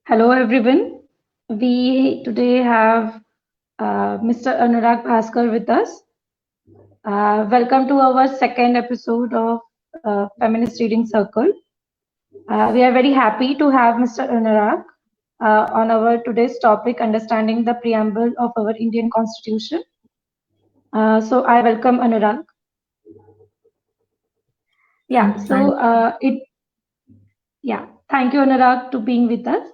Hello, everyone. We today have Mr. Anurag Bhaskar with us. Welcome to our second episode of Feminist Reading Circle. We are very happy to have Mr. Anurag on our today's topic, understanding the preamble of our Indian Constitution. So I welcome Anurag. Yeah. So thank you, Anurag, to being with us.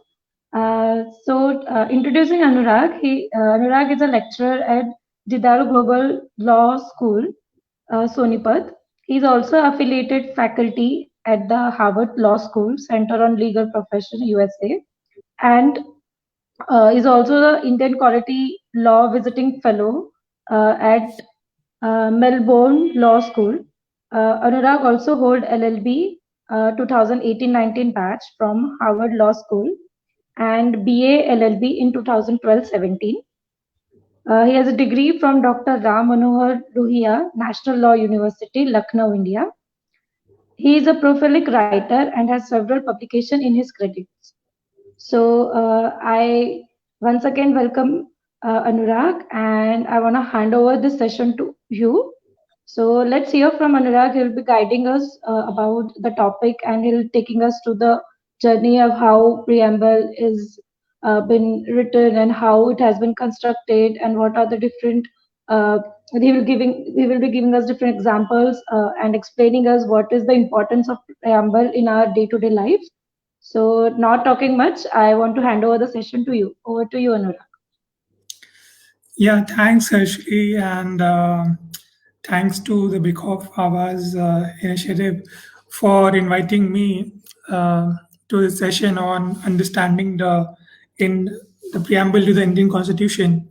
Introducing Anurag, Anurag is a lecturer at Didaru Global Law School, Sonipat. He is also affiliated faculty at the Harvard Law School Center on Legal Profession, USA, and is also the Indian Quality Law Visiting Fellow at Melbourne Law School. Anurag also hold LLB 2018-19 batch from Harvard Law School and BA LLB in 2012-17. He has a degree from Dr. Ram Manohar Lohia, National Law University, Lucknow, India. He is a prolific writer and has several publications in his credits. So I once again welcome Anurag, and I want to hand over this session to you. So let's hear from Anurag. He'll be guiding us about the topic, and he'll taking us to the journey of how preamble is been written and how it has been constructed, and what are the different. He will be giving us different examples and explaining us what is the importance of preamble in our day-to-day life. So, not talking much, I want to hand over the session to you. Over to you, Anurag. Yeah, thanks, Ashley, and thanks to the Bikov Awas initiative for inviting me to the session on understanding the preamble to the Indian Constitution.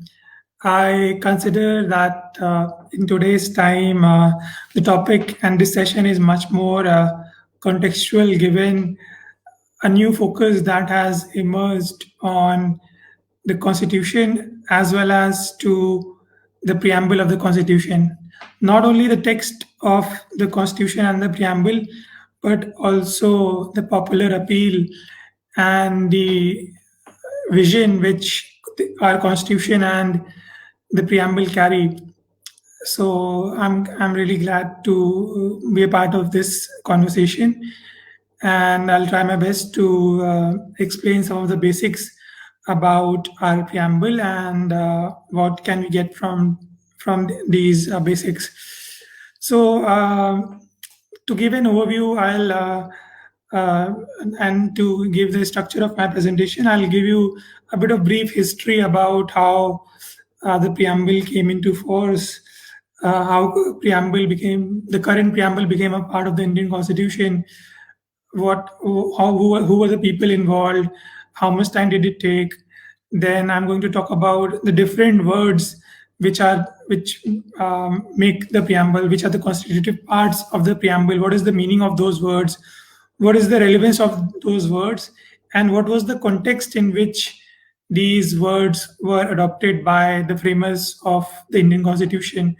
I consider that in today's time, the topic and this session is much more contextual, given a new focus that has emerged on the Constitution as well as to the preamble of the Constitution. Not only the text of the Constitution and the preamble, but also the popular appeal and the vision which our Constitution and the preamble carry. So I'm really glad to be a part of this conversation, and I'll try my best to explain some of the basics about our preamble and what can we get from these basics. So to give an overview, and to give the structure of my presentation, I'll give you a bit of brief history about how the preamble came into force, how the current preamble became a part of the Indian Constitution, who were the people involved, how much time did it take. Then I'm going to talk about the different words which make the preamble, which are the constitutive parts of the preamble. What is the meaning of those words? What is the relevance of those words? And what was the context in which these words were adopted by the framers of the Indian Constitution?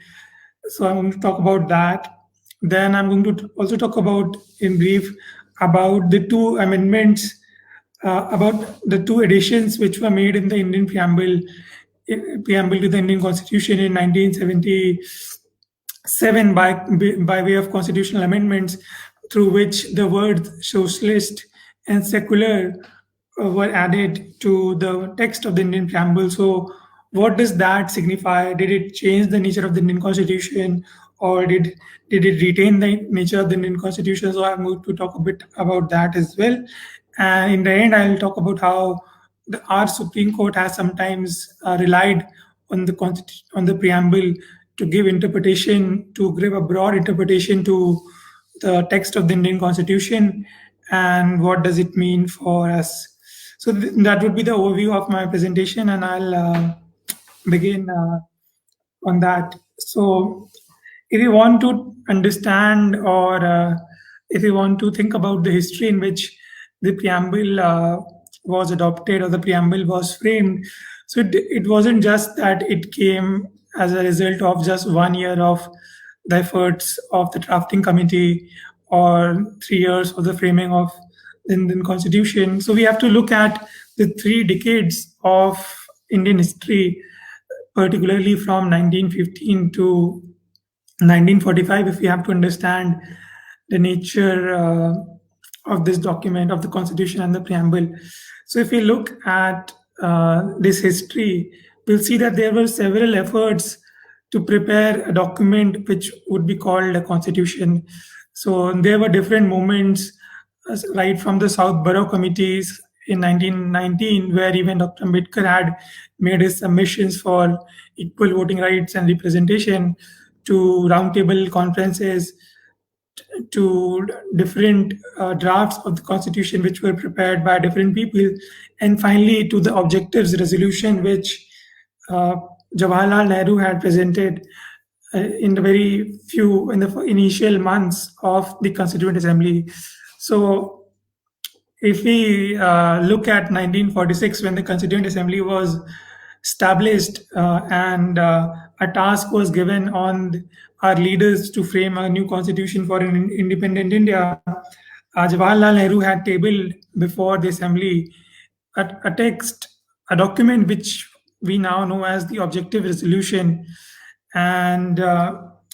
So I'm going to talk about that. Then I'm going to also talk about, in brief, about the two amendments, about the two editions which were made in the Indian preamble to the Indian Constitution in 1977 by way of constitutional amendments, through which the words socialist and secular were added to the text of the Indian preamble. So what does that signify? Did it change the nature of the Indian Constitution, or did it retain the nature of the Indian Constitution? So I'm going to talk a bit about that as well. And in the end, I'll talk about how our Supreme Court has sometimes relied on the preamble to give interpretation, to give a broad interpretation to the text of the Indian Constitution, and what does it mean for us. So that would be the overview of my presentation, and I'll begin on that. So if you want to understand, or if you want to think about the history in which the preamble was adopted or the preamble was framed, so it wasn't just that it came as a result of just 1 year of the efforts of the drafting committee or 3 years of the framing of Indian Constitution. So we have to look at the 3 decades of Indian history, particularly from 1915 to 1945, if we have to understand the nature of this document, of the Constitution and the preamble. So if we look at this history, we'll see that there were several efforts to prepare a document which would be called a constitution. So there were different movements, right from the South Borough committees in 1919, where even Dr. Ambedkar had made his submissions for equal voting rights and representation, to roundtable conferences, to different drafts of the constitution which were prepared by different people, and finally to the objectives resolution which Jawaharlal Nehru had presented in the initial months of the Constituent Assembly. So if we look at 1946, when the Constituent Assembly was established, and a task was given on our leaders to frame a new constitution for an independent India, Jawaharlal Nehru had tabled before the assembly a text, a document which we now know as the objective resolution. And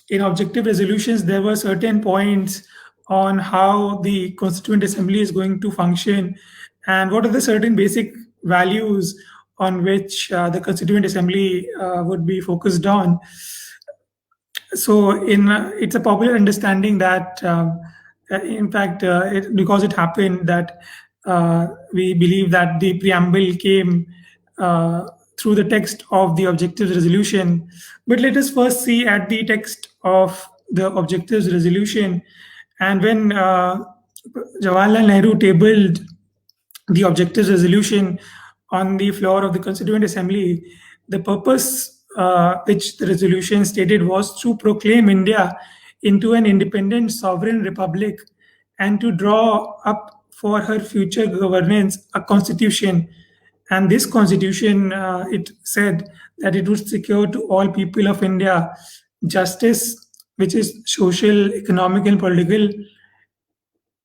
in objective resolutions, there were certain points on how the Constituent Assembly is going to function, and what are the certain basic values on which the Constituent Assembly would be focused on. So it's a popular understanding that, in fact, because it happened that we believe that the preamble came through the text of the objectives resolution. But let us first see at the text of the objectives resolution. And when Jawaharlal Nehru tabled the objectives resolution on the floor of the Constituent Assembly, the purpose which the resolution stated was to proclaim India into an independent sovereign republic and to draw up for her future governance a constitution. And this constitution, it said that it would secure to all people of India justice, which is social, economic, and political,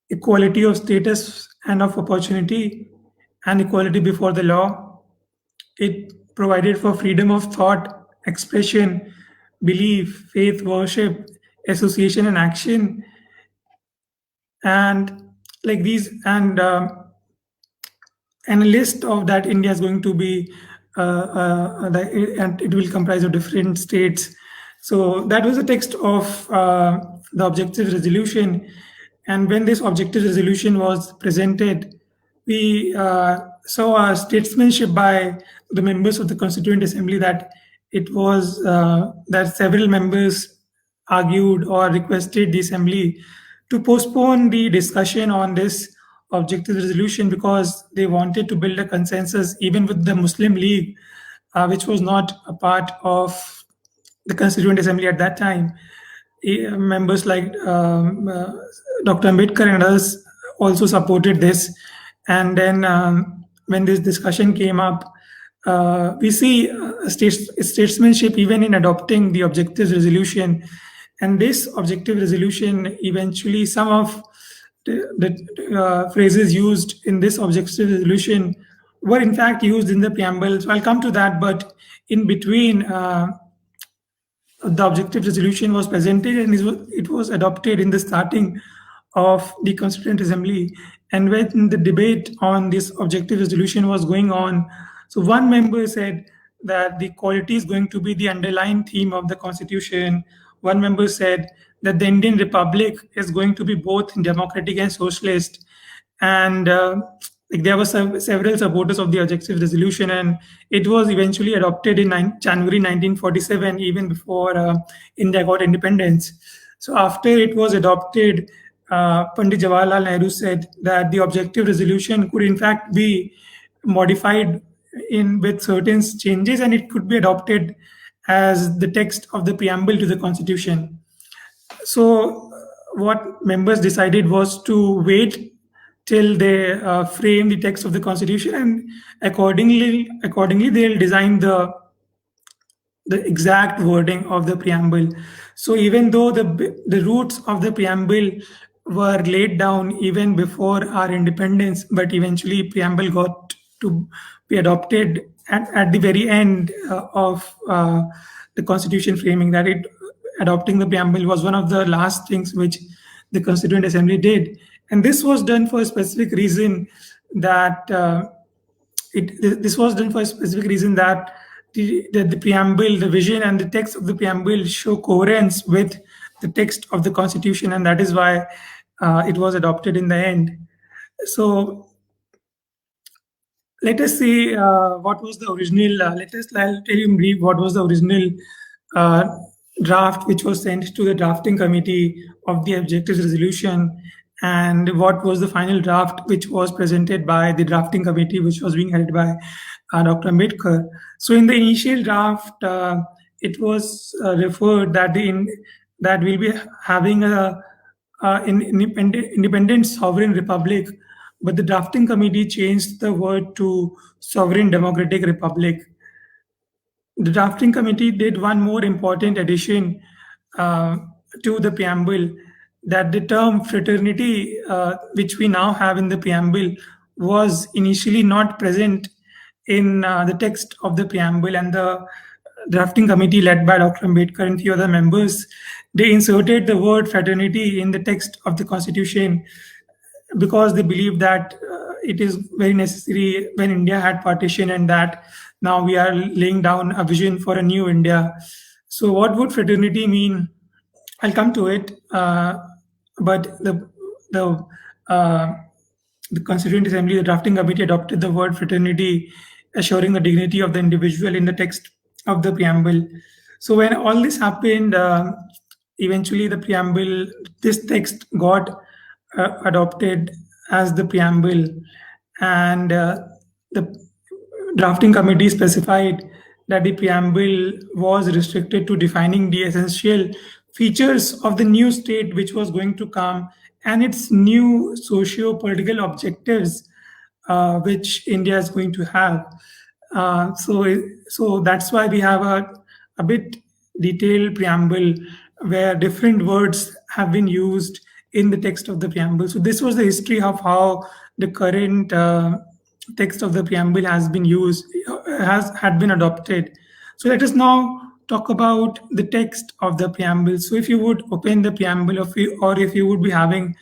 equality of status and of opportunity, and equality before the law. It provided for freedom of thought, expression, belief, faith, worship, association, and action, and like these, and a list of that India is going to be, and it will comprise of different states. So that was the text of the objective resolution. And when this objective resolution was presented, we saw a statesmanship by the members of the Constituent Assembly, that it was that several members argued or requested the Assembly to postpone the discussion on this objective resolution because they wanted to build a consensus even with the Muslim League, which was not a part of the Constituent Assembly at that time. Members like Dr. Ambedkar and others also supported this. And then when this discussion came up, we see statesmanship even in adopting the objective resolution. And this objective resolution, eventually some of the phrases used in this objective resolution were in fact used in the preamble. So I'll come to that, but in between, the objective resolution was presented and it was adopted in the starting of the Constituent Assembly. And when the debate on this objective resolution was going on, so one member said that the quality is going to be the underlying theme of the Constitution. One member said that the Indian Republic is going to be both democratic and socialist. And there were several supporters of the objective resolution, and it was eventually adopted in January 1947, even before India got independence. So after it was adopted, Pandit Jawaharlal Nehru said that the objective resolution could in fact be modified with certain changes, and it could be adopted as the text of the preamble to the Constitution. So what members decided was to wait till they frame the text of the Constitution, and accordingly they'll design the exact wording of the preamble. So even though the roots of the preamble were laid down even before our independence, but eventually preamble got to be adopted at the very end of the constitution framing. That it adopting the preamble was one of the last things which the Constituent Assembly did, and this was done for a specific reason. That this was done for a specific reason that the preamble, the vision and the text of the preamble show coherence with the text of the constitution, and that is why it was adopted in the end. So let us see what was the original. I'll tell you in brief what was the original uh, draft which was sent to the drafting committee of the objectives resolution, and what was the final draft which was presented by the drafting committee, which was being held by Dr. Ambedkar. So in the initial draft, it was referred that that we'll be having a independent sovereign republic, but the drafting committee changed the word to sovereign democratic republic. The drafting committee did one more important addition to the preamble, that the term fraternity, which we now have in the preamble, was initially not present in the text of the preamble, and the drafting committee led by Dr. Ambedkar and few other members, they inserted the word fraternity in the text of the constitution because they believe that it is very necessary when India had partition, and that now we are laying down a vision for a new India. So, what would fraternity mean? I'll come to it, but the uh, the Constituent Assembly, the drafting committee, adopted the word fraternity, assuring the dignity of the individual in the text of the preamble. So when all this happened, eventually the preamble, this text got adopted as the preamble, and the drafting committee specified that the preamble was restricted to defining the essential features of the new state which was going to come and its new socio-political objectives which India is going to have. So that's why we have a bit detailed preamble where different words have been used in the text of the preamble. So this was the history of how the current text of the preamble has been used, had been adopted. So let us now talk about the text of the preamble. So if you would open the preamble or if you would be having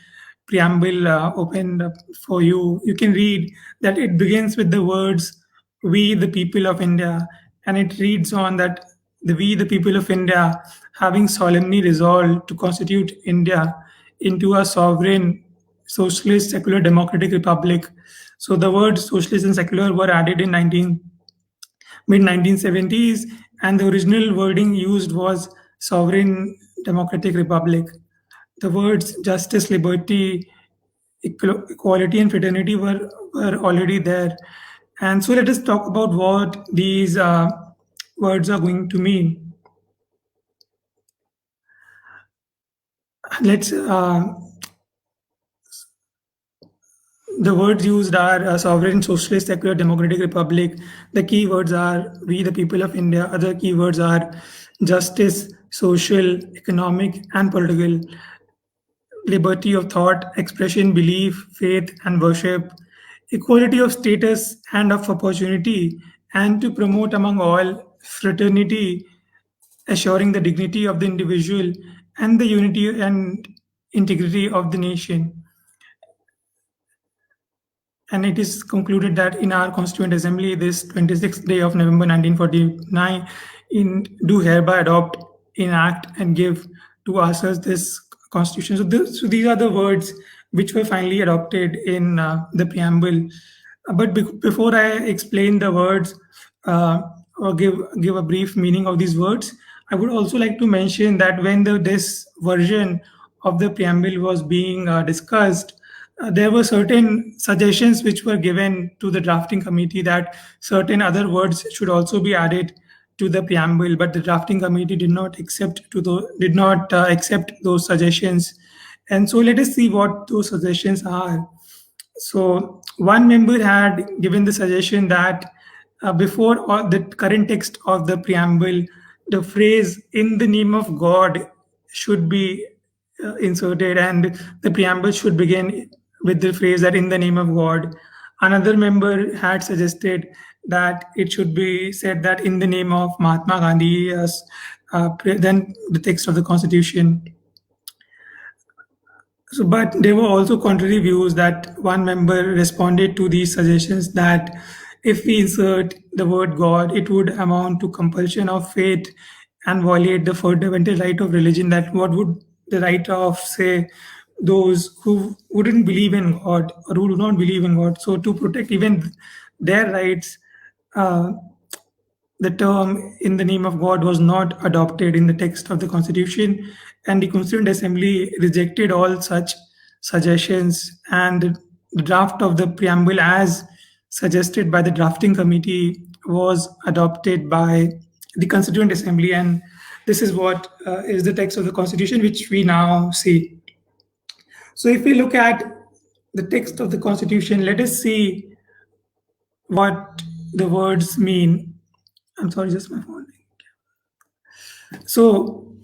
preamble opened up for you, you can read that it begins with the words, "We, the people of India," and it reads on that we, the people of India, having solemnly resolved to constitute India into a sovereign, socialist, secular, democratic republic. So the words socialist and secular were added in mid 1970s, and the original wording used was sovereign, democratic republic. The words justice, liberty, equality, and fraternity were already there. And so let us talk about what these words are going to mean. Let's the words used are sovereign, socialist, secular, democratic republic. The key words are we, the people of India. Other key words are justice, social, economic, and political, liberty of thought, expression, belief, faith, and worship, equality of status and of opportunity, and to promote among all fraternity, assuring the dignity of the individual and the unity and integrity of the nation. And it is concluded that in our Constituent Assembly, this 26th day of November 1949, do hereby adopt, enact, and give to ourselves this Constitution. So these are the words which were finally adopted in the preamble. But before I explain the words or give a brief meaning of these words, I would also like to mention that when this version of the preamble was being discussed, there were certain suggestions which were given to the drafting committee that certain other words should also be added to the preamble, but the drafting committee did not accept those suggestions. And so let us see what those suggestions are. So one member had given the suggestion that before the current text of the preamble, the phrase "in the name of God" should be inserted, and the preamble should begin with the phrase that in the name of God. Another member had suggested that it should be said that in the name of Mahatma Gandhi, as then the text of the constitution. So, but there were also contrary views that one member responded to these suggestions that if we insert the word God, it would amount to compulsion of faith and violate the fundamental right of religion. That what would the right of, say, those who wouldn't believe in God or who do not believe in God? So, to protect even their rights, uh, the term "in the name of God" was not adopted in the text of the Constitution, and the Constituent Assembly rejected all such suggestions. And the draft of the preamble, as suggested by the drafting committee, was adopted by the Constituent Assembly. And this is what is the text of the Constitution, which we now see. So, if we look at the text of the Constitution, let us see what the words mean. I'm sorry, just my phone. So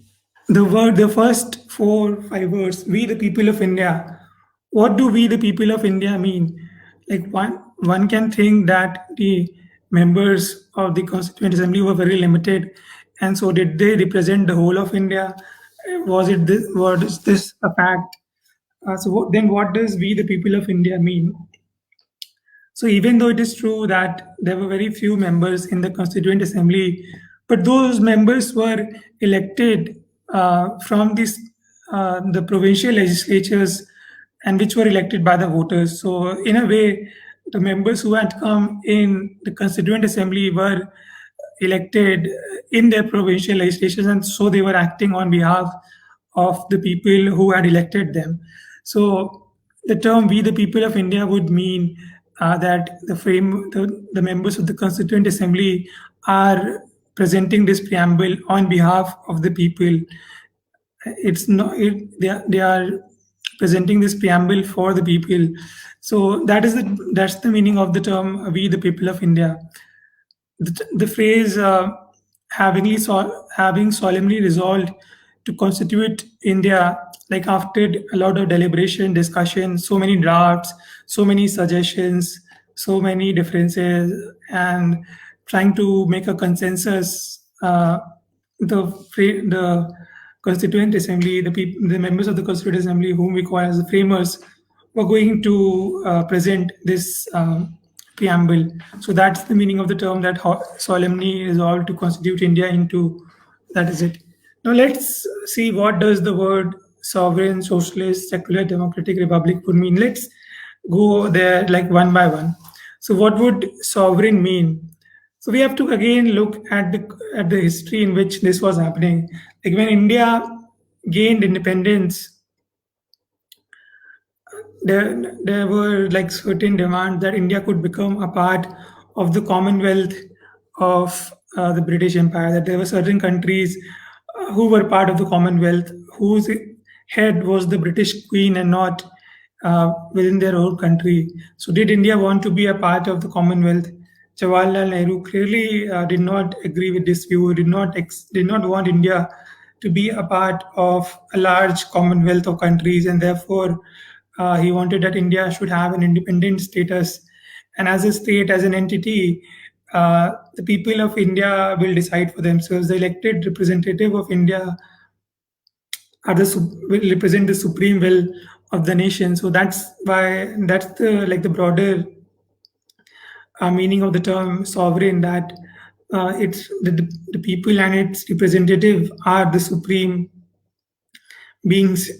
the first 4 5 words, "We the people of India." What do "we the people of India" mean? Like one can think that the members of the Constituent Assembly were very limited, and so did they represent the whole of India? Was this a fact? Then what does "we the people of India" mean? So even though it is true that there were very few members in the Constituent Assembly, but those members were elected from the provincial legislatures, and which were elected by the voters. So in a way, the members who had come in the Constituent Assembly were elected in their provincial legislations, and so they were acting on behalf of the people who had elected them. So the term "we the people of India" would mean that the members of the Constituent Assembly are presenting this preamble on behalf of the people. It's not they are presenting this preamble for the people. So that's the meaning of the term "we the people of India." The phrase having solemnly resolved to constitute India, like after a lot of deliberation, discussion, so many drafts, so many suggestions, so many differences, and trying to make a consensus, the Constituent Assembly, the members of the Constituent Assembly, whom we call as the framers, were going to present this preamble. So that's the meaning of the term, that solemnly resolved to constitute India into. That is it. Now let's see what does the word sovereign, socialist, secular, democratic republic would mean. Let's go there like one by one. So what would sovereign mean? So we have to again look at the history in which this was happening. Like when India gained independence, there were like certain demands that India could become a part of the Commonwealth of the British Empire. That there were certain countries who were part of the Commonwealth, whose head was the British Queen and not within their own country. So, did India want to be a part of the Commonwealth? Jawaharlal Nehru clearly did not agree with this view. Did not want India to be a part of a large Commonwealth of countries, and therefore he wanted that India should have an independent status. And as a state, as an entity, the people of India will decide for themselves. The elected representative of India will represent the supreme will of the nation. So that's the broader meaning of the term sovereign, that it's the people and its representative are the supreme beings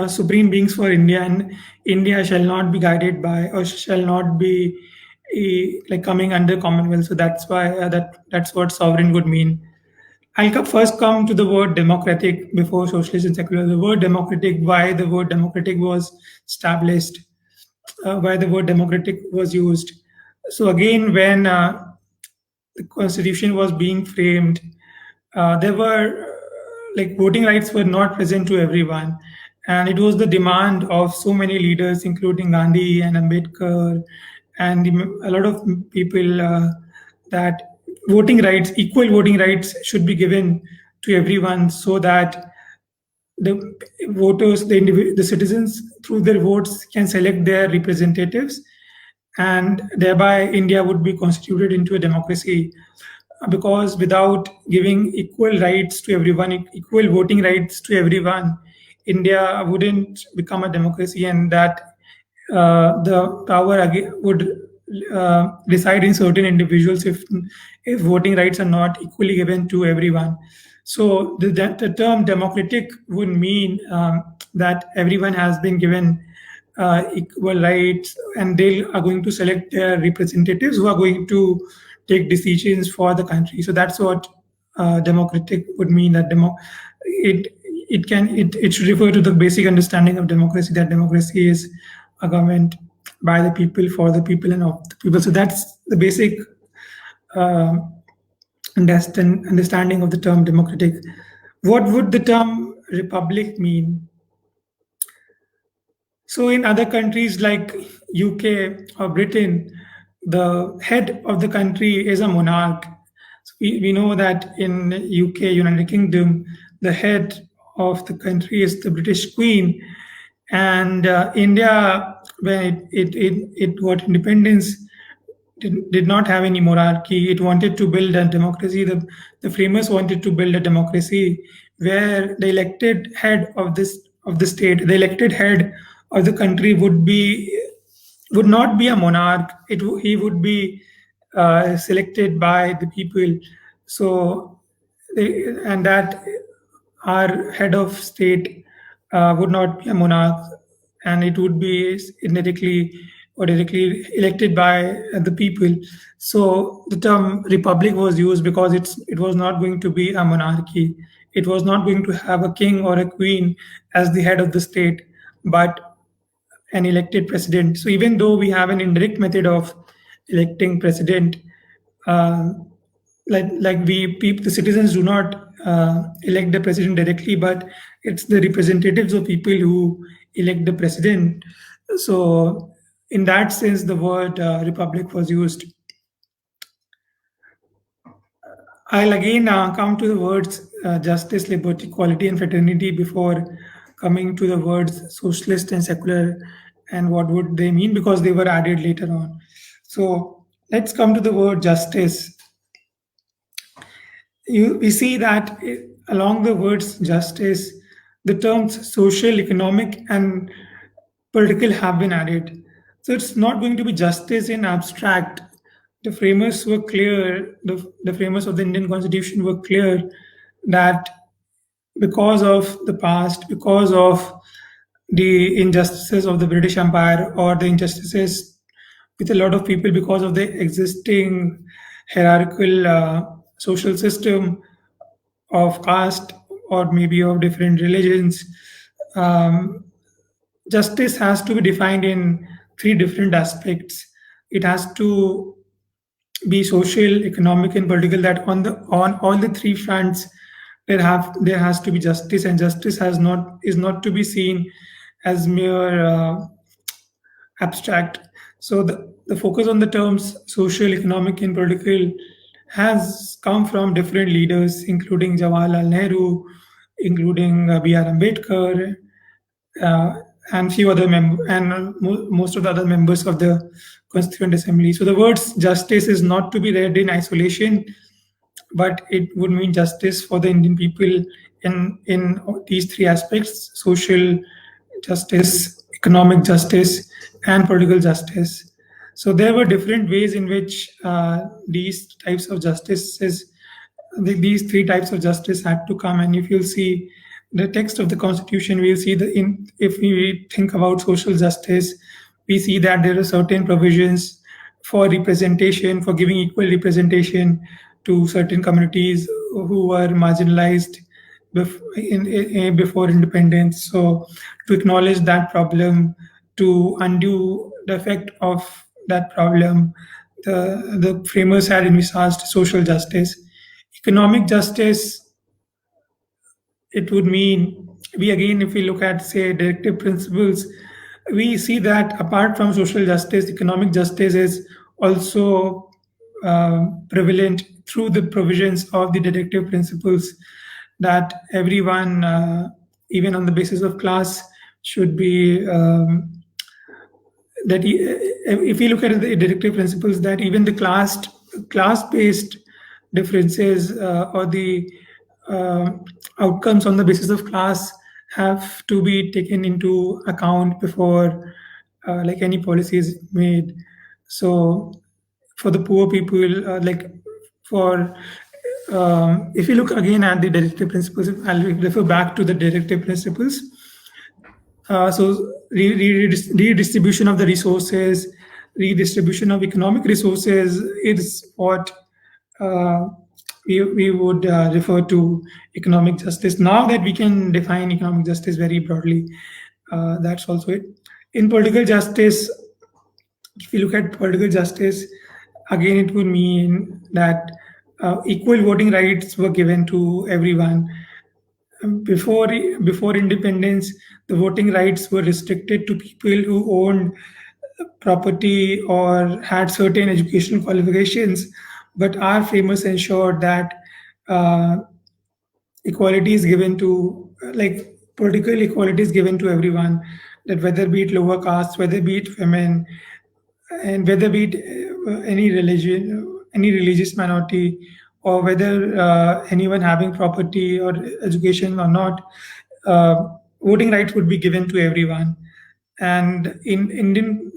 supreme beings for India, and India shall not be guided by or shall not be like coming under Commonwealth. So that's why that's what sovereign would mean. I'll first come to the word democratic before socialist and secular. The word democratic, why the word democratic was established, why the word democratic was used. So again, when the constitution was being framed, there were like voting rights were not present to everyone, and it was the demand of so many leaders, including Gandhi and Ambedkar, and a lot of people, that equal voting rights should be given to everyone, so that the voters, the citizens, through their votes, can select their representatives, and thereby India would be constituted into a democracy. Because without giving equal rights to everyone, equal voting rights to everyone, India wouldn't become a democracy, and that the power would reside in certain individuals if voting rights are not equally given to everyone. So the term democratic would mean that everyone has been given equal rights, and they are going to select their representatives who are going to take decisions for the country. So that's what democratic would mean. That it should refer to the basic understanding of democracy, that democracy is a government by the people, for the people, and of the people. So that's the basic uh, understanding of the term democratic. What would the term republic mean? So in other countries like UK or Britain, the head of the country is a monarch. So we know that in UK, United Kingdom, the head of the country is the British Queen. And India, when it got independence, did not have any monarchy. It wanted to build a democracy. The framers wanted to build a democracy where the elected head of the state, the elected head of the country would not be a monarch. He would be selected by the people. So and that our head of state would not be a monarch, and it would be indirectly or directly elected by the people. So the term republic was used because it was not going to be a monarchy. It was not going to have a king or a queen as the head of the state, but an elected president. So even though we have an indirect method of electing president, uh, the citizens do not elect the president directly, but it's the representatives of people who elect the president. So in that sense, the word republic was used. I'll again come to the words justice, liberty, equality, and fraternity before coming to the words socialist and secular and what would they mean, because they were added later on. So let's come to the word justice. We see that along the words justice, the terms social, economic, and political have been added. So it's not going to be justice in abstract. The framers were clear, the framers of the Indian Constitution were clear that because of the past, because of the injustices of the British Empire or the injustices with a lot of people, because of the existing hierarchical social system of caste or maybe of different religions, um, justice has to be defined in three different aspects. It has to be social, economic, and political. That on all the three fronts, there has to be justice, and justice is not to be seen as mere abstract. So the focus on the terms social, economic, and political has come from different leaders, including Jawaharlal Nehru, including B.R. Ambedkar, uh, and few other most of the other members of the Constituent Assembly. So the words justice is not to be read in isolation, but it would mean justice for the Indian people in these three aspects: social justice, economic justice, and political justice. So there were different ways in which these types of justices, these three types of justice had to come. And if you'll see the text of the Constitution, we'll see if we think about social justice, we see that there are certain provisions for representation, for giving equal representation to certain communities who were marginalized before independence. So to acknowledge that problem, to undo the effect of that problem, the framers had envisaged social justice. Economic justice, it would mean, we again, if we look at, say, directive principles, we see that apart from social justice, economic justice is also prevalent through the provisions of the directive principles, that everyone even on the basis of class, should be that if you look at the directive principles, that even the class-based differences or the uh, outcomes on the basis of class have to be taken into account before like any policy is made. So for the poor people, like for if you look again at the directive principles, I'll refer back to the directive principles. So redistribution of the resources, redistribution of economic resources is what uh, we would refer to economic justice. Now that we can define economic justice very broadly, that's also it. In political justice, if you look at political justice, again, it would mean that equal voting rights were given to everyone. Before independence, the voting rights were restricted to people who owned property or had certain educational qualifications. But our framers ensured that uh, equality is given to like political equality is given to everyone, that whether be it lower caste, whether be it women, and whether be it any religion, any religious minority, or whether anyone having property or education or not, uh, voting rights would be given to everyone. And in Indian,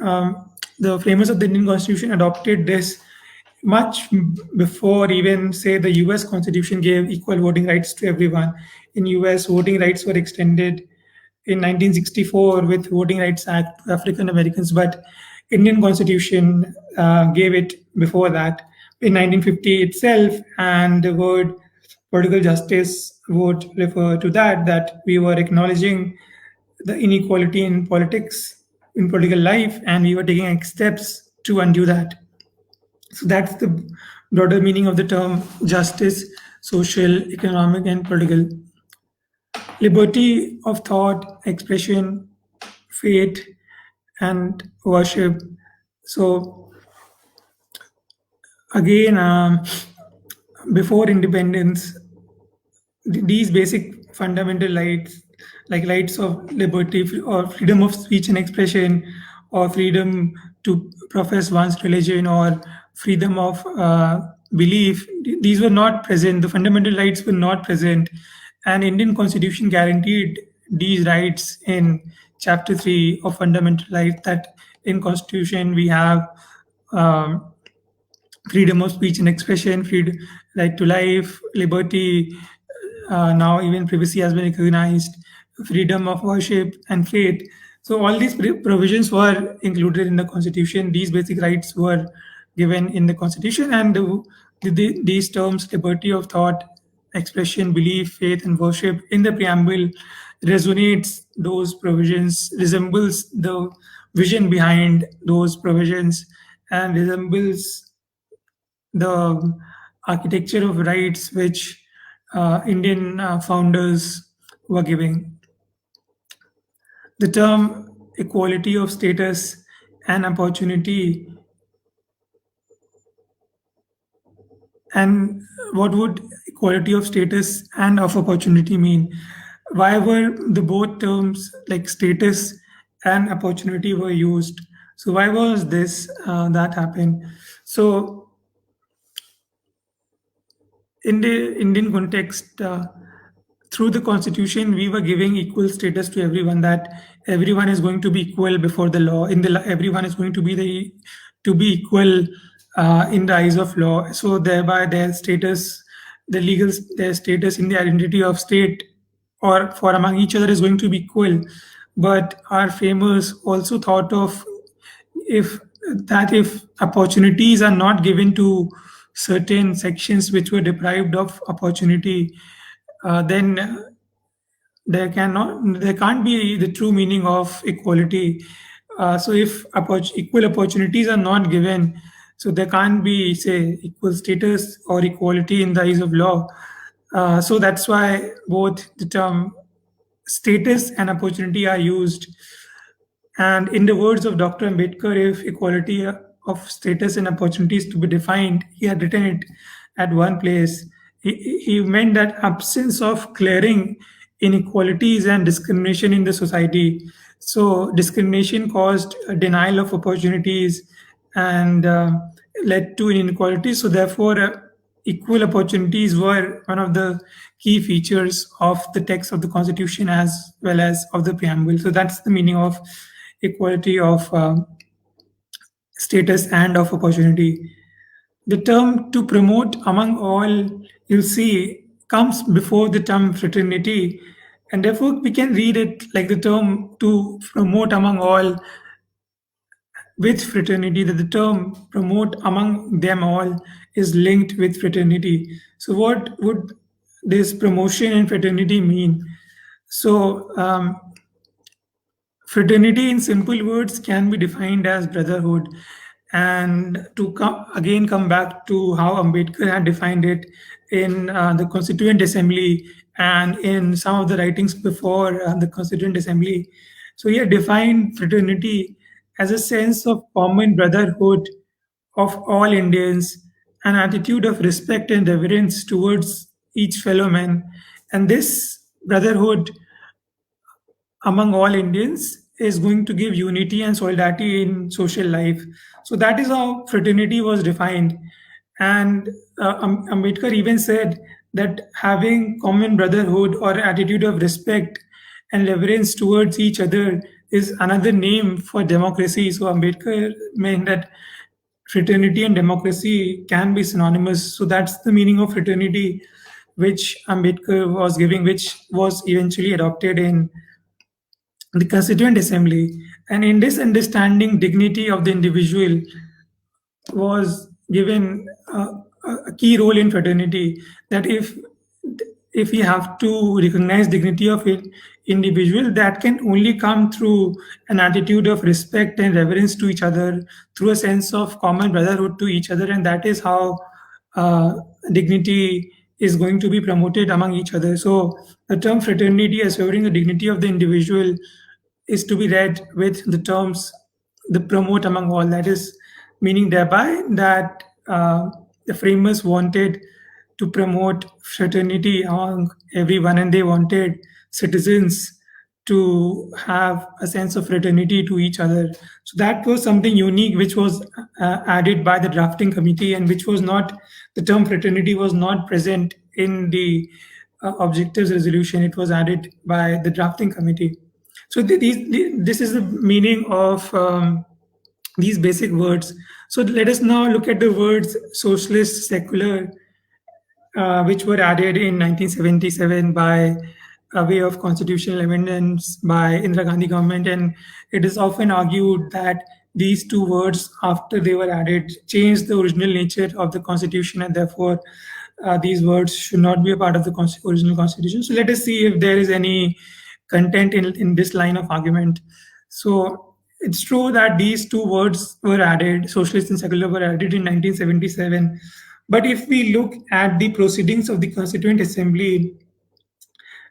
the framers of the Indian Constitution adopted this much before even say the US Constitution gave equal voting rights to everyone. In US, voting rights were extended in 1964 with Voting Rights Act to African Americans, but Indian Constitution gave it before that in 1950 itself, and the word political justice would refer to that we were acknowledging the inequality in politics, in political life, and we were taking steps to undo that. So that's the broader meaning of the term justice, social, economic, and political. Liberty of thought, expression, faith, and worship. So again, before independence, these basic fundamental rights, like rights of liberty or freedom of speech and expression, or freedom to profess one's religion, or freedom of belief, these were not present. The fundamental rights were not present, and Indian Constitution guaranteed these rights in Chapter 3 of Fundamental Rights. That in Constitution we have um, freedom of speech and expression, freedom, right to life, liberty. Now even privacy has been recognized, freedom of worship and faith. So all these provisions were included in the Constitution. These basic rights were given in the Constitution, and these terms, liberty of thought, expression, belief, faith, and worship, in the preamble resonates those provisions, resembles the vision behind those provisions, and resembles the architecture of rights which Indian founders were giving. The term equality of status and opportunity, and what would equality of status and of opportunity mean? Why were the both terms like status and opportunity were used? So why was this that happened? So in the Indian context, through the Constitution, we were giving equal status to everyone. That everyone is going to be equal before the law. Everyone is going to be equal in the eyes of law. So thereby, their status, their status in the identity of state or for among each other is going to be equal. But our framers also thought of if if opportunities are not given to certain sections which were deprived of opportunity, then there can't be the true meaning of equality. So if equal opportunities are not given, so there can't be say equal status or equality in the eyes of law. So that's why both the term status and opportunity are used. And in the words of Dr. Ambedkar, if equality of status and opportunities to be defined, he had written it at one place. He meant that absence of clearing inequalities and discrimination in the society. So discrimination caused a denial of opportunities and led to inequality. So therefore, equal opportunities were one of the key features of the text of the Constitution as well as of the preamble. So that's the meaning of equality of status and of opportunity. The term to promote among all, you'll see, comes before the term fraternity, and therefore we can read it like the term to promote among all with fraternity, that the term promote among them all is linked with fraternity. So, what would this promotion and fraternity mean? So, fraternity, in simple words, can be defined as brotherhood. And to come back to how Ambedkar had defined it in the Constituent Assembly and in some of the writings before the Constituent Assembly. So he had defined fraternity as a sense of common brotherhood of all Indians, an attitude of respect and reverence towards each fellow man. And this brotherhood among all Indians is going to give unity and solidarity in social life. So that is how fraternity was defined. And Ambedkar even said that having common brotherhood or attitude of respect and reverence towards each other is another name for democracy. So Ambedkar meant that fraternity and democracy can be synonymous. So that's the meaning of fraternity, which Ambedkar was giving, which was eventually adopted in the Constituent Assembly. And in this understanding, dignity of the individual was given a key role in fraternity. That if we have to recognize dignity of an individual, that can only come through an attitude of respect and reverence to each other, through a sense of common brotherhood to each other, and that is how uh, dignity is going to be promoted among each other. So the term fraternity, assuring the dignity of the individual, is to be read with the terms the promote among all. That is meaning thereby that the framers wanted to promote fraternity among everyone, and they wanted citizens to have a sense of fraternity to each other. So that was something unique which was added by the drafting committee, and which was not, the term fraternity was not present in the objectives resolution. It was added by the drafting committee. So this is the meaning of these basic words. So let us now look at the words socialist, secular, which were added in 1977 by a way of constitutional amendments by Indira Gandhi government. And it is often argued that these two words, after they were added, changed the original nature of the constitution, and therefore these words should not be a part of the original constitution. So let us see if there is any content in this line of argument. So it's true that these two words were added, socialist and secular, were added in 1977. But if we look at the proceedings of the Constituent Assembly,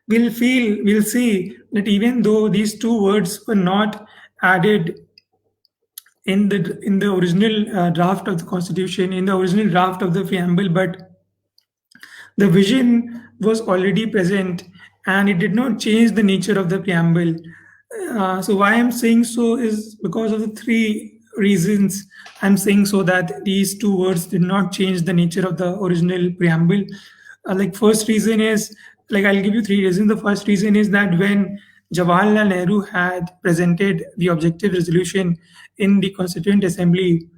we'll see that even though these two words were not added in the original draft of the Constitution, in the original draft of the preamble, but the vision was already present and it did not change the nature of the preamble. So why I'm saying so is because of the three reasons I'm saying so, that these two words did not change the nature of the original preamble. Like first reason is, like I'll give you three reasons. The first reason is that when Jawaharlal Nehru had presented the objective resolution in the Constituent Assembly,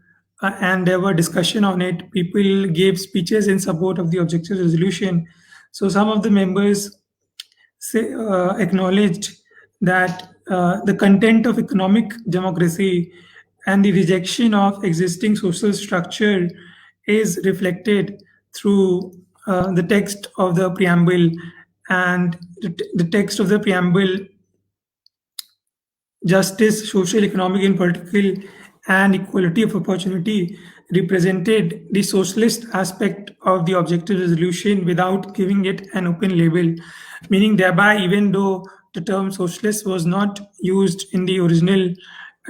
and there were discussion on it, people gave speeches in support of the objective resolution. So some of the members acknowledged that the content of economic democracy and the rejection of existing social structure is reflected through the text of the preamble. And the text of the preamble, justice, social, economic, and political, and equality of opportunity, represented the socialist aspect of the objective resolution without giving it an open label, meaning thereby, even though the term socialist was not used in the original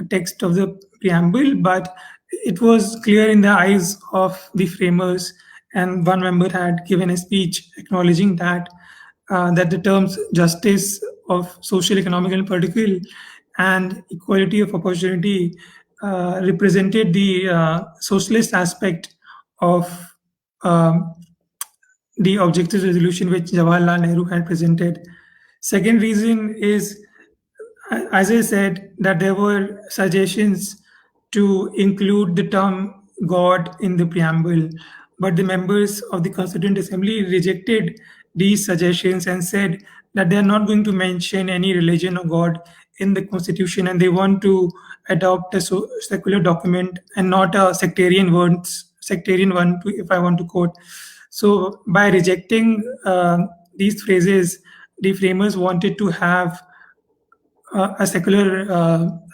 text of the preamble, but it was clear in the eyes of the framers, and one member had given a speech acknowledging that that the terms justice of social, economic, and political, and equality of opportunity represented the socialist aspect of um, the objective resolution which Jawaharlal Nehru had presented. Second reason is, as I said, that there were suggestions to include the term God in the preamble, but the members of the Constituent Assembly rejected these suggestions and said that they are not going to mention any religion or God in the Constitution, and they want to adopt a secular document and not a sectarian one, if I want to quote. So, by rejecting these phrases, the framers wanted to have a secular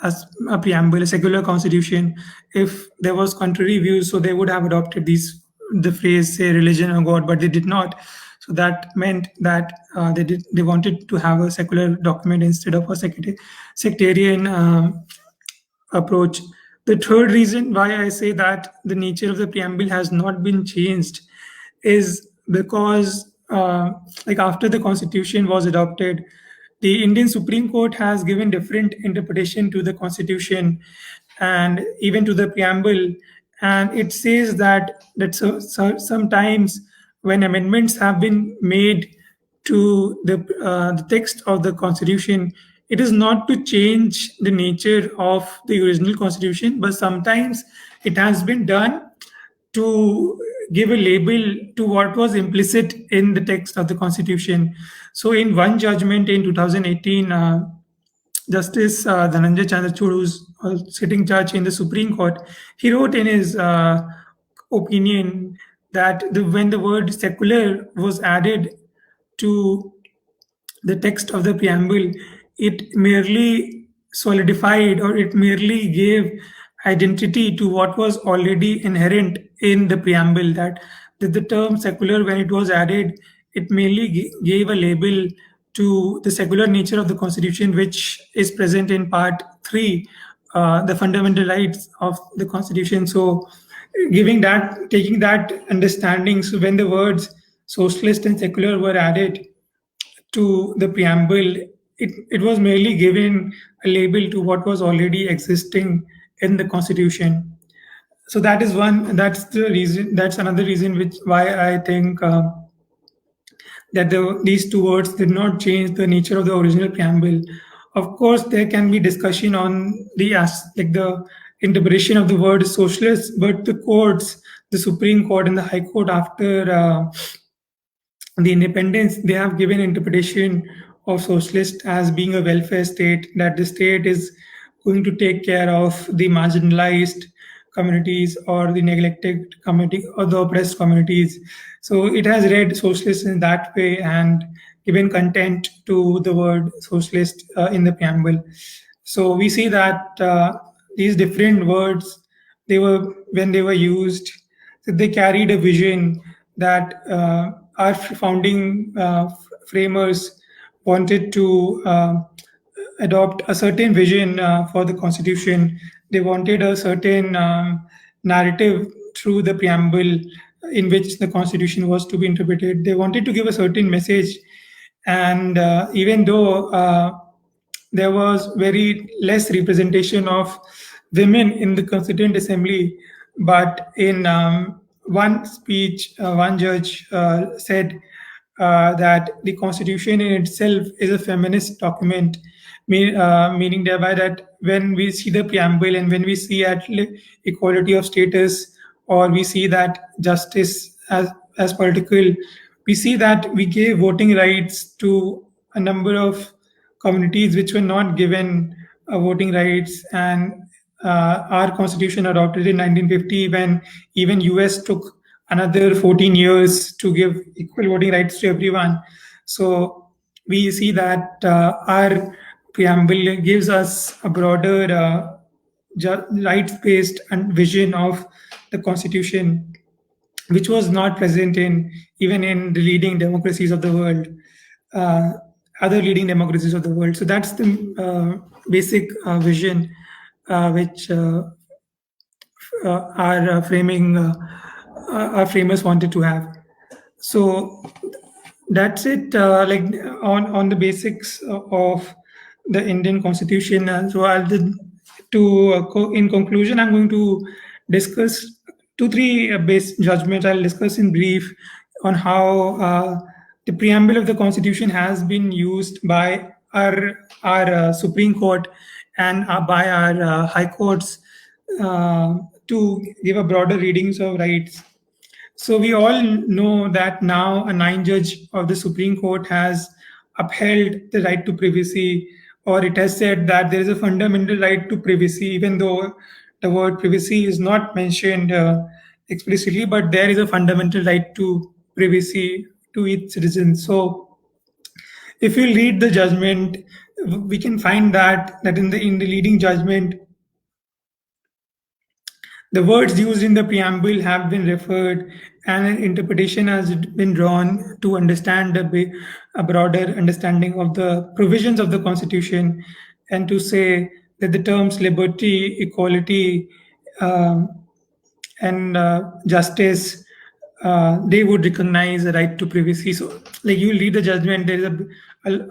a preamble, a secular constitution. If there was contrary views, so they would have adopted the phrase say religion or God, but they did not. So that meant that they wanted to have a secular document instead of a sectarian approach. The third reason why I say that the nature of the preamble has not been changed is because, like after the constitution was adopted, the Indian Supreme Court has given different interpretation to the constitution and even to the preamble, and it says that sometimes when amendments have been made to the text of the constitution, it is not to change the nature of the original constitution, but sometimes it has been done to give a label to what was implicit in the text of the constitution. So in one judgment in 2018, Justice Dhananjay Chandrachud, who's a sitting judge in the Supreme Court, he wrote in his opinion that when the word secular was added to the text of the preamble, it merely solidified, or it merely gave identity to what was already inherent in the preamble. That the term secular, when it was added, it merely gave a label to the secular nature of the constitution, which is present in part 3, the fundamental rights of the constitution. So taking that understanding, so when the words socialist and secular were added to the preamble, it was merely giving a label to what was already existing in the constitution. So that is one. That's the reason. That's another reason why I think that these two words did not change the nature of the original preamble. Of course, there can be discussion on the interpretation of the word socialist, but the courts, the Supreme Court and the High Court, after the independence, they have given interpretation of socialist as being a welfare state, that the state is going to take care of the marginalized communities or the neglected community or the oppressed communities. So it has read socialist in that way and given content to the word socialist in the preamble. So we see that these different words, when they were used, they carried a vision that our founding framers wanted to adopt a certain vision for the constitution. They wanted a certain narrative through the preamble in which the constitution was to be interpreted. They wanted to give a certain message, and even though there was very less representation of women in the Constituent Assembly, but in one speech, one judge said that the Constitution in itself is a feminist document, meaning thereby that when we see the preamble and when we see equality of status, or we see that justice as political, we see that we gave voting rights to a number of communities which were not given voting rights. And our constitution adopted in 1950, when even US took another 14 years to give equal voting rights to everyone. So we see that our preamble gives us a broader rights-based and vision of the constitution, which was not present even in the leading democracies of the world, other leading democracies of the world. So that's the basic vision which our framers wanted to have. So That's it. Like on the basics of the Indian Constitution. So in conclusion, I'm going to discuss two three base judgments. I'll discuss in brief on how the preamble of the Constitution has been used by our Supreme Court and by our high courts to give a broader readings of rights. So we all know that now a nine judge of the Supreme Court has upheld the right to privacy, or it has said that there is a fundamental right to privacy, even though the word privacy is not mentioned explicitly, but there is a fundamental right to privacy to each citizen. So if you read the judgment, we can find that in the leading judgment, the words used in the preamble have been referred, and an interpretation has been drawn to understand a broader understanding of the provisions of the Constitution, and to say that the terms liberty, equality, um, and justice, they would recognize the right to privacy. So, like you read the judgment, there is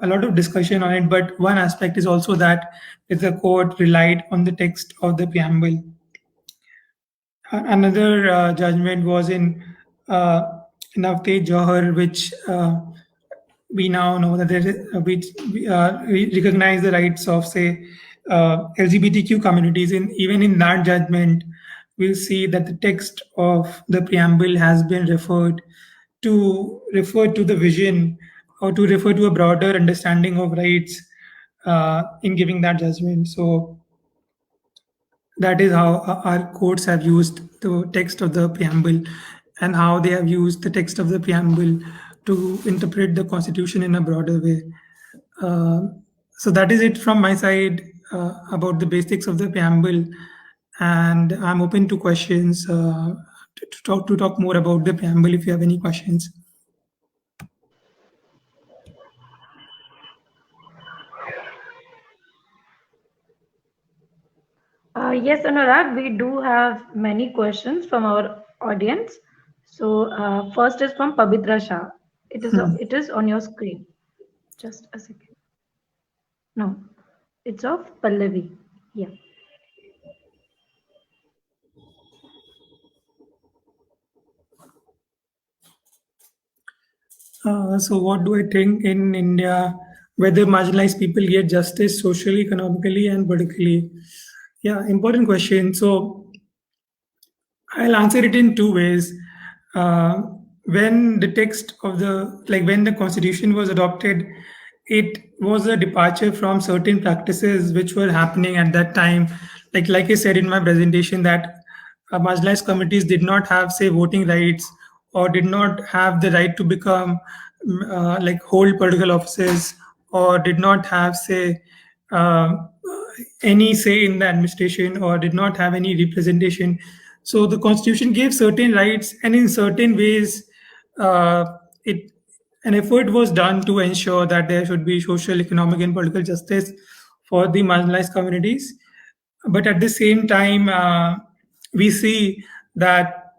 a lot of discussion on it, but one aspect is also that the court relied on the text of the preamble. Another judgment was uh, in Navteej Johar, which we now know that which we recognize the rights of, say, LGBTQ communities. Even in that judgment, we'll see that the text of the preamble has been refer to the vision, or to refer to a broader understanding of rights in giving that judgment. So that is how our courts have used the text of the preamble, and how they have used the text of the preamble to interpret the Constitution in a broader way. Uh, so that is it from my side about the basics of the preamble, and I'm open to questions to talk more about the preamble if you have any questions. Yes, Anurag, we do have many questions from our audience. So first is from Pavitra Shah. It is on your screen. Just a second. No, it's of Pallavi. Yeah. So what do I think in India, whether marginalized people get justice socially, economically, and politically? Yeah, important question. So I'll answer it in two ways. Uh, when the text of when the Constitution was adopted, it was a departure from certain practices which were happening at that time. Like I said in my presentation, that marginalized communities did not have, say, voting rights, or did not have the right to become hold political offices, or did not have, say, uh, any say in the administration, or did not have any representation. So the Constitution gave certain rights, and in certain ways, uh, it an effort was done to ensure that there should be social, economic, and political justice for the marginalized communities. But at the same time, we see that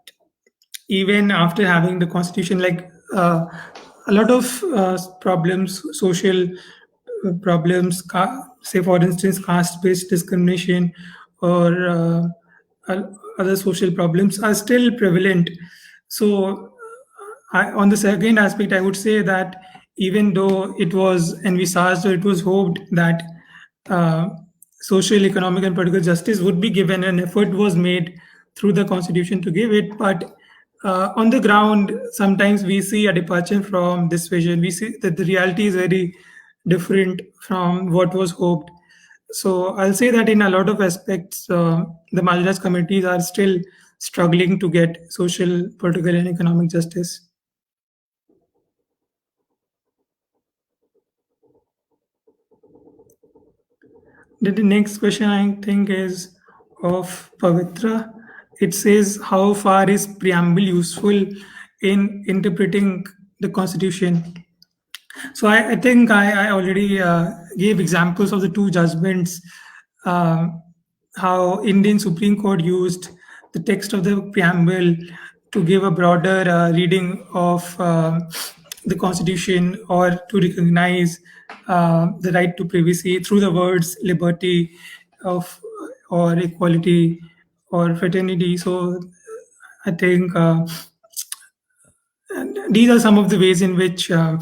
even after having the Constitution, a lot of problems, social problems, say for instance, caste-based discrimination, or other social problems are still prevalent. So on the second aspect, I would say that even though it was envisaged, or it was hoped that uh, social, economic, and political justice would be given, an effort was made through the Constitution to give it, but on the ground, sometimes we see a departure from this vision. We see that the reality is very different from what was hoped. So I'll say that in a lot of aspects, the marginalized communities are still struggling to get social, political, and economic justice. Then the next question, I think, is of Pavitra. It says, how far is preamble useful in interpreting the Constitution? So I think I already gave examples of the two judgments, uh, how Indian Supreme Court used the text of the preamble to give a broader reading of the constitution or to recognize the right to privacy through the words liberty of or equality or fraternity. So I think these are some of the ways in which the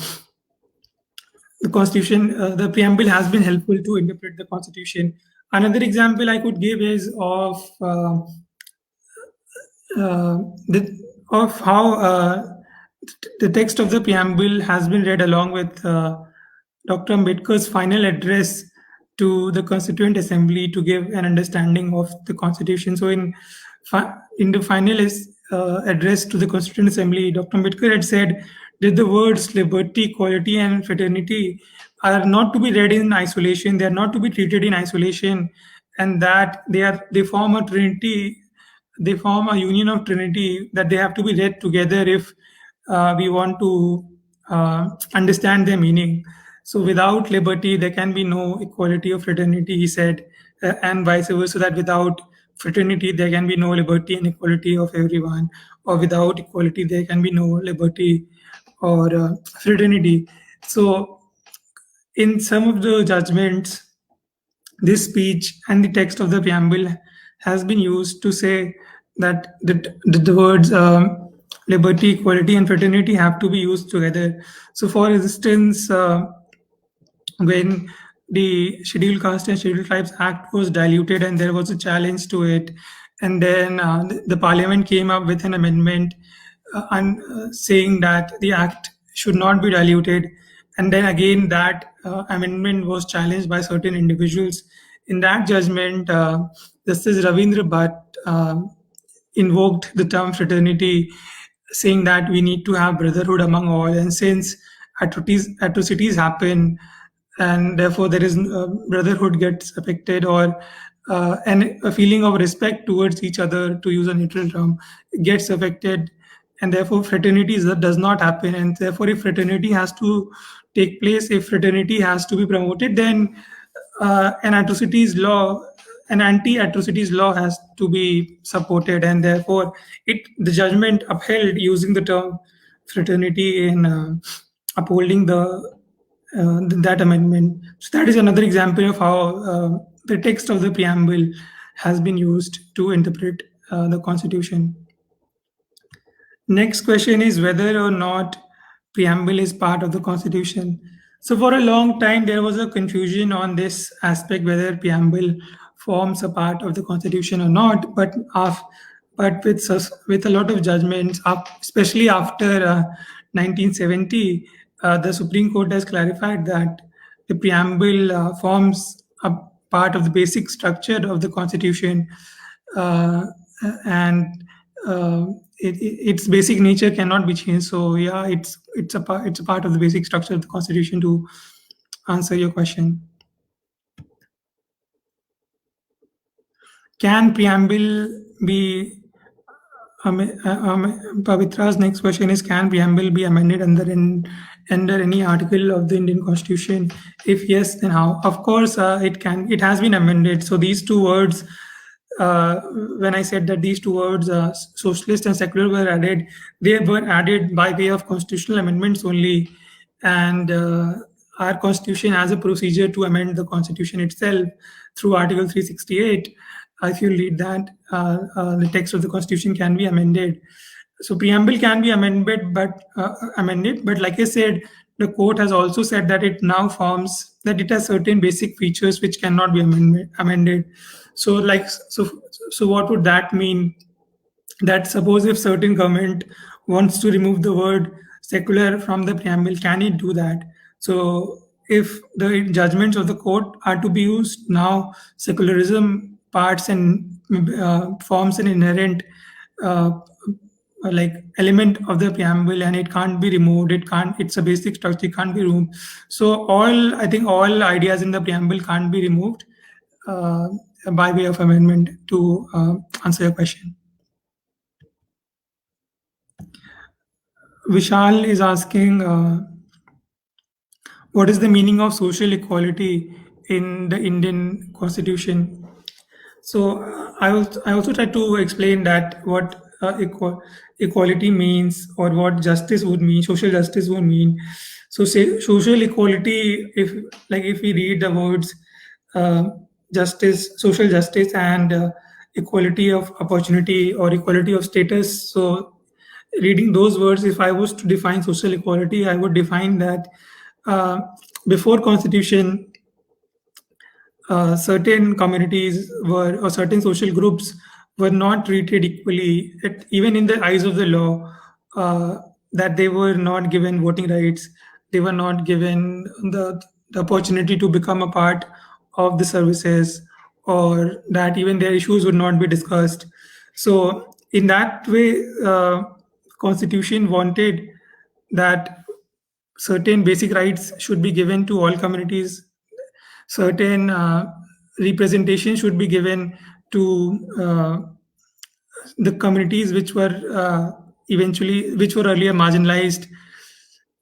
constitution, the preamble has been helpful to interpret the constitution. Another example I could give is of uh, the, of how the text of the preamble has been read along with Dr. Ambedkar's final address to the Constituent Assembly to give an understanding of the Constitution. So, in the final address to the Constituent Assembly, Dr. Ambedkar had said that the words liberty, equality, and fraternity are not to be read in isolation. They are not to be treated in isolation, and that they form a trinity. They form a union of trinity that they have to be read together if we want to understand their meaning. So without liberty, there can be no equality or fraternity, he said, and vice versa, so that without fraternity, there can be no liberty and equality of everyone, or without equality, there can be no liberty or fraternity. So in some of the judgments, this speech and the text of the preamble has been used to say that the words liberty, equality, and fraternity have to be used together. So, for instance, when the Scheduled Caste and Scheduled Tribes Act was diluted and there was a challenge to it, and then the Parliament came up with an amendment saying that the act should not be diluted, and then again that amendment was challenged by certain individuals. In that judgment, Justice Ravindra Bhatt invoked the term fraternity, saying that we need to have brotherhood among all, and since atrocities happen, and therefore there is brotherhood gets affected, or and a feeling of respect towards each other, to use a neutral term, gets affected, and therefore fraternity does not happen, and therefore if fraternity has to take place, if fraternity has to be promoted, then an atrocities law, an anti-atrocities law has to be supported, and therefore the judgment upheld using the term fraternity in upholding that amendment. So that is another example of how the text of the preamble has been used to interpret the Constitution. Next question is whether or not preamble is part of the Constitution. So for a long time, there was a confusion on this aspect, whether preamble forms a part of the Constitution or not. But with a lot of judgments, especially after 1970, the Supreme Court has clarified that the preamble forms a part of the basic structure of the Constitution, and its basic nature cannot be changed. So yeah, it's a part of the basic structure of the Constitution, to answer your question. Can preamble be Pavitra's next question is, can preamble be amended under any article of the Indian Constitution? If yes, then how? Of course, it has been amended. So these two words, when I said that these two words, socialist and secular, were added, they were added by way of constitutional amendments only. And our Constitution has a procedure to amend the Constitution itself through Article 368. If you read that, the text of the Constitution can be amended. So preamble can be amended, but like I said, the court has also said that it now forms, that it has certain basic features which cannot be amended. So what would that mean? That suppose if certain government wants to remove the word secular from the preamble, can it do that? So if the judgments of the court are to be used, now secularism parts and forms an inherent like element of the preamble, and it can't be removed. It's a basic structure, it can't be removed. So I think all ideas in the preamble can't be removed by way of amendment, to answer your question. Vishal is asking, what is the meaning of social equality in the Indian Constitution? So I also try to explain that what equality means, or what justice would mean, social justice would mean. So say social equality, if we read the words uh, justice, social justice, and equality of opportunity or equality of status. So reading those words, if I was to define social equality, I would define that uh, before constitution, certain communities were, or certain social groups were not treated equally, even in the eyes of the law, that they were not given voting rights, they were not given the opportunity to become a part of the services, or that even their issues would not be discussed. So in that way, constitution wanted that certain basic rights should be given to all communities, certain representation should be given to the communities which were which were earlier marginalized,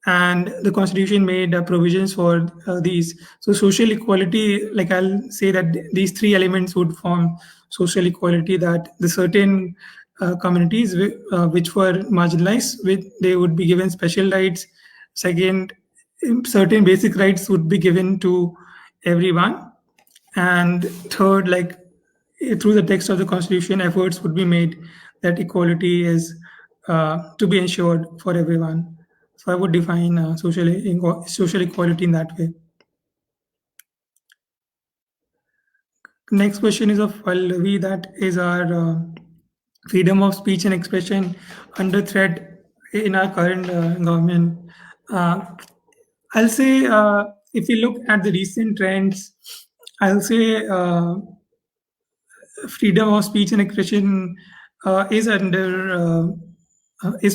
and the constitution made provisions for these. So social equality, like I'll say that these three elements would form social equality, that the certain communities which were marginalized, they would be given special rights. Second, certain basic rights would be given to everyone. And third, like through the text of the constitution, efforts would be made that equality is to be ensured for everyone. So I would define social equality in that way. Next question is of Pallavi, that is our freedom of speech and expression under threat in our current government. I'll say if you look at the recent trends, I'll say freedom of speech and expression is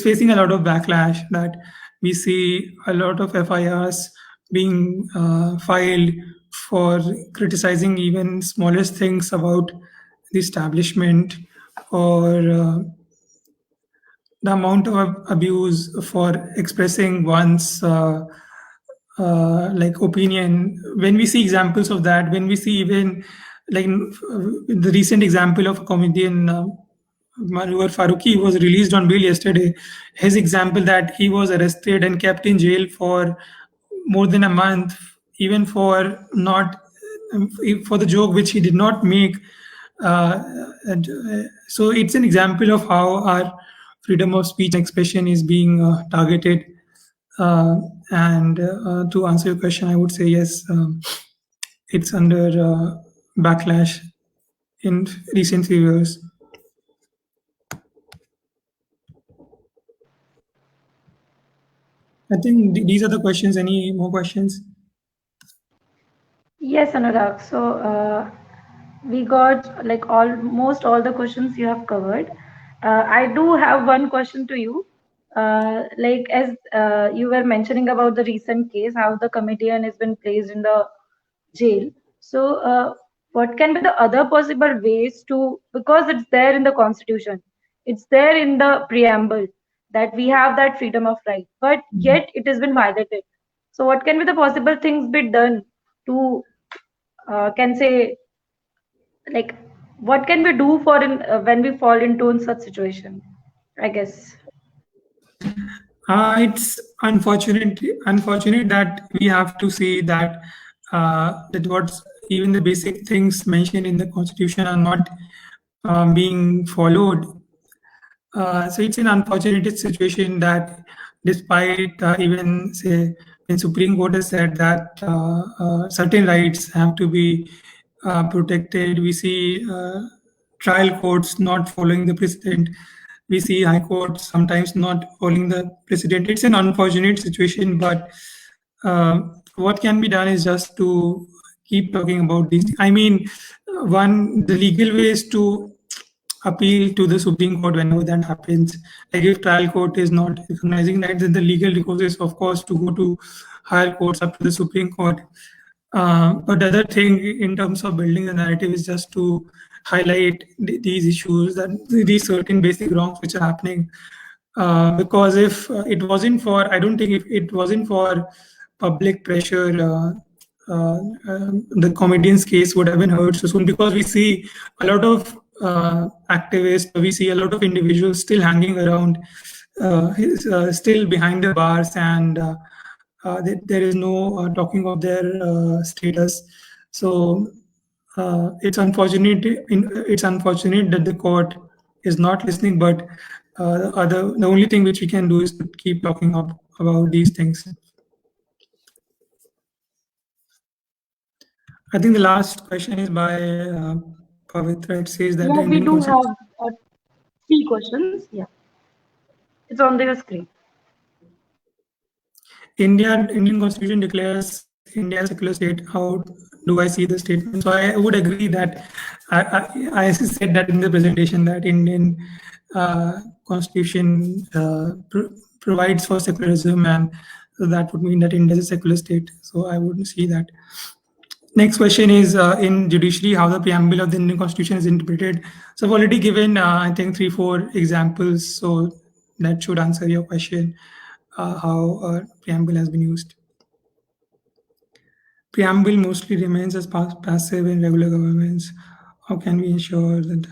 facing a lot of backlash. That we see a lot of FIRs being filed for criticizing even smallest things about the establishment, or the amount of abuse for expressing one's like opinion. When we see examples of that, when we see even like the recent example of a comedian Manwar Faruqi was released on bail yesterday. His example that he was arrested and kept in jail for more than a month, even for not for the joke which he did not make. So it's an example of how our freedom of speech and expression is being targeted. And to answer your question, I would say yes, it's under backlash in recent few years. I think these are the questions. Any more questions? Yes, Anurag. So we got like almost all the questions you have covered. I do have one question to you. Like as you were mentioning about the recent case, how the comedian has been placed in the jail. So what can be the other possible ways to, because it's there in the constitution, it's there in the preamble that we have that freedom of right, but yet it has been violated. So what can be the possible things be done to can say, like what can we do for when we fall into in such situation, I guess. It's unfortunate that we have to see that that what's even the basic things mentioned in the constitution are not being followed. So it's an unfortunate situation that despite even say when Supreme Court has said that certain rights have to be protected, we see trial courts not following the precedent. We see high courts sometimes not following the precedent. It's an unfortunate situation, but what can be done is just to keep talking about these. I mean, the legal way is to appeal to the Supreme Court whenever that happens. Like if trial court is not recognizing that, then the legal recourse is, of course, to go to higher courts up to the Supreme Court. But the other thing in terms of building the narrative is just to highlight these issues, that these certain basic wrongs which are happening. Because if it wasn't for, I don't think if it wasn't for public pressure, the comedian's case would have been heard so soon, because we see a lot of activists, we see a lot of individuals still hanging around, still behind the bars, and there is no talking of their status. So it's unfortunate. It's unfortunate that the court is not listening. But the only thing which we can do is to keep talking about these things. I think the last question is by Pavitra. It says that Yeah, we do have 3 questions. Yeah, it's on the screen. Indian Constitution declares India as a secular state. How do I see the statement? So I would agree that I said that in the presentation that Indian Constitution provides for secularism, and so that would mean that India is a secular state. So I wouldn't see that. Next question is in judiciary, how the preamble of the Indian Constitution is interpreted. So I've already given, I think, 3-4 examples. So that should answer your question, how preamble has been used. Preamble mostly remains as passive in regular governments. How can we ensure that?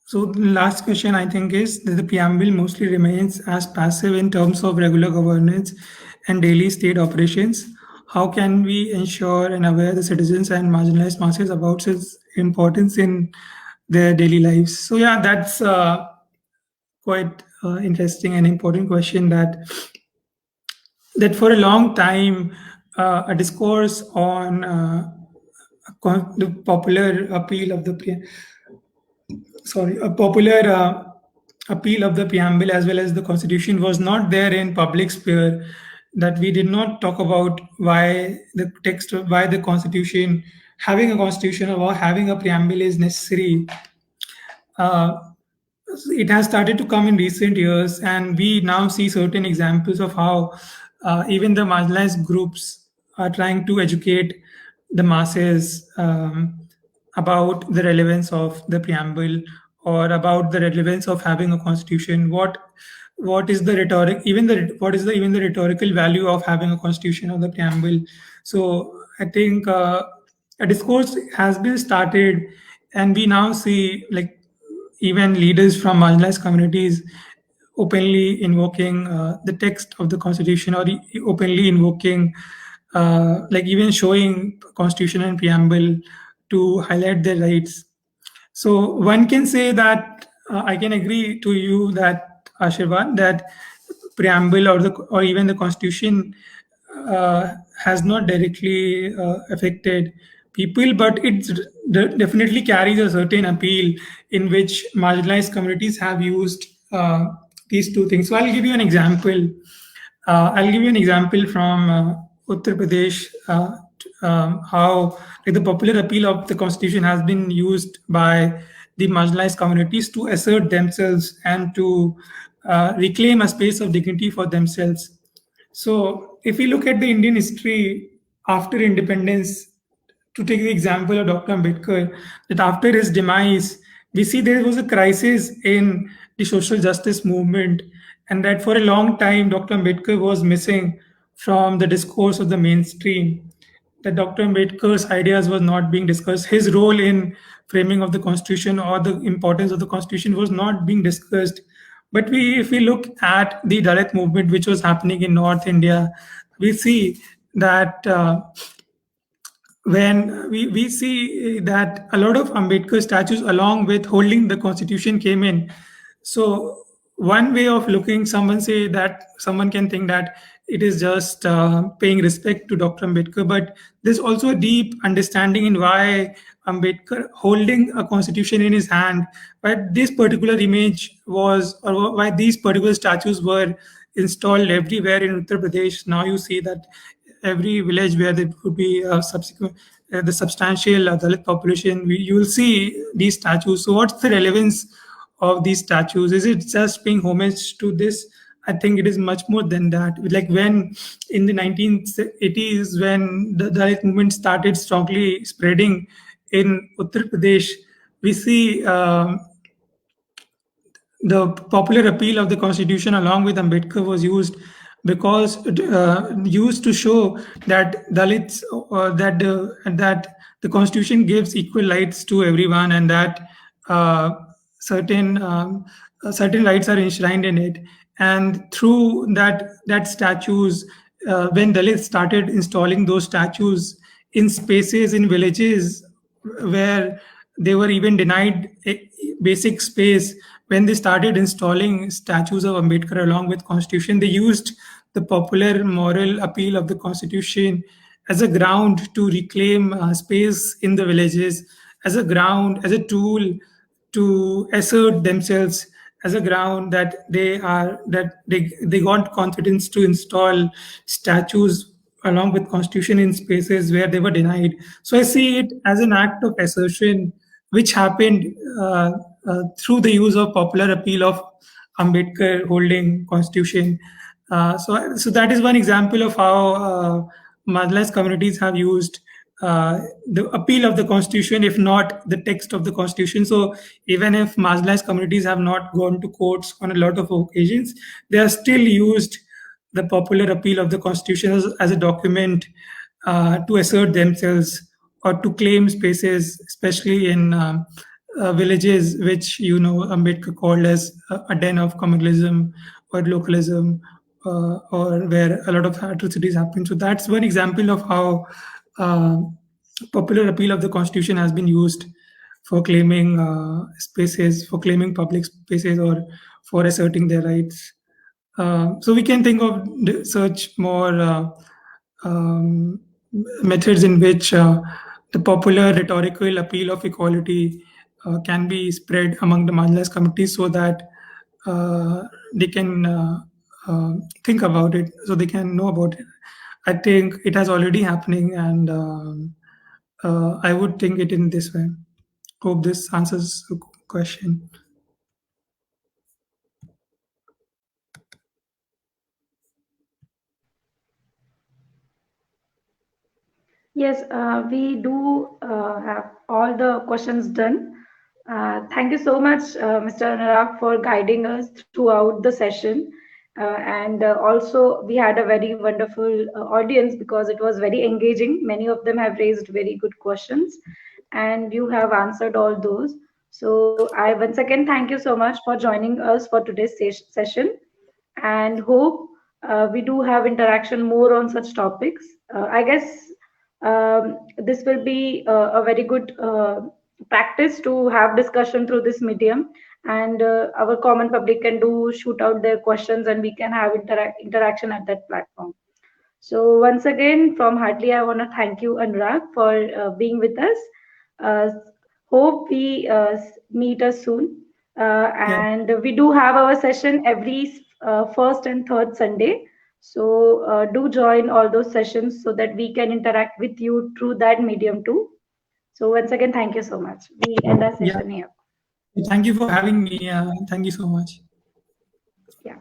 So the last question, I think, is that the preamble mostly remains as passive in terms of regular governance and daily state operations. How can we ensure and aware the citizens and marginalized masses about its importance in their daily lives? So yeah, that's quite interesting and important question, that for a long time a discourse on the popular appeal of the appeal of the preamble as well as the constitution was not there in public sphere, that we did not talk about why the constitution, having a constitution or having a preamble is necessary. It has started to come in recent years, and we now see certain examples of how even the marginalized groups are trying to educate the masses about the relevance of the preamble, or about the relevance of having a constitution. What is the rhetoric, what is the even the rhetorical value of having a constitution or the preamble? So I think a discourse has been started, and we now see, like, even leaders from marginalized communities openly invoking the text of the constitution, or openly invoking, like even showing constitution and preamble to highlight their rights. So one can say that I can agree to you that, Ashirvad, that preamble or even the constitution has not directly affected people, but it definitely carries a certain appeal in which marginalized communities have used these two things. So I'll give you an example. From Uttar Pradesh, how, like, the popular appeal of the constitution has been used by the marginalized communities to assert themselves and to reclaim a space of dignity for themselves. So if we look at the Indian history after independence, to take the example of Dr. Ambedkar, that after his demise, we see there was a crisis in the social justice movement, and that for a long time, Dr. Ambedkar was missing from the discourse of the mainstream. That Dr. Ambedkar's ideas was not being discussed. His role in framing of the constitution or the importance of the constitution was not being discussed. But if we look at the Dalit movement, which was happening in North India, we see that when we see that a lot of Ambedkar statues, along with holding the constitution, came in. So one way of looking, someone can think that it is just paying respect to Dr. Ambedkar, but there's also a deep understanding in why Ambedkar, holding a constitution in his hand, why this particular image was, or why these particular statues were installed everywhere in Uttar Pradesh. Now you see that every village where there would be the substantial Dalit population, you will see these statues. So what's the relevance of these statues? Is it just paying homage to this? I think it is much more than that. Like when in the 1980s, when the Dalit movement started strongly spreading in Uttar Pradesh, we see the popular appeal of the constitution along with Ambedkar was used because used to show that Dalits, that the Constitution gives equal rights to everyone, and that certain rights are enshrined in it. And through that statues, when Dalits started installing those statues in spaces in villages where they were even denied a basic space, when they started installing statues of Ambedkar along with Constitution, they used the popular moral appeal of the Constitution as a ground to reclaim space in the villages, as a ground, as a tool to assert themselves, as a ground that they got confidence to install statues along with Constitution in spaces where they were denied. So I see it as an act of assertion which happened through the use of popular appeal of Ambedkar holding Constitution. So that is one example of how marginalized communities have used the appeal of the Constitution, if not the text of the Constitution. So even if marginalized communities have not gone to courts on a lot of occasions, they are still used the popular appeal of the Constitution as a document to assert themselves or to claim spaces, especially in villages which Ambedkar called as a den of communalism or localism, or where a lot of atrocities happen. So that's one example of how popular appeal of the Constitution has been used for claiming spaces, for claiming public spaces, or for asserting their rights. So we can think of such more methods in which the popular rhetorical appeal of equality can be spread among the marginalized communities so that they can think about it, so they can know about it. I think it has already happening, and I would think it in this way. Hope this answers the question. Yes, we do have all the questions done. Thank you so much, Mr. Anurag, for guiding us throughout the session. And also, we had a very wonderful audience because it was very engaging. Many of them have raised very good questions, and you have answered all those. So, I once again thank you so much for joining us for today's session, and hope we do have interaction more on such topics. I guess this will be a very good practice to have discussion through this medium, and our common public can do shoot out their questions, and we can have interaction at that platform. So once again, from Heartily, I want to thank you, Anurag, for being with us. Hope we meet us soon. And we do have our session every first and third Sunday. So do join all those sessions so that we can interact with you through that medium too. So once again, thank you so much. We end our session here. Thank you for having me. Thank you so much. Yeah.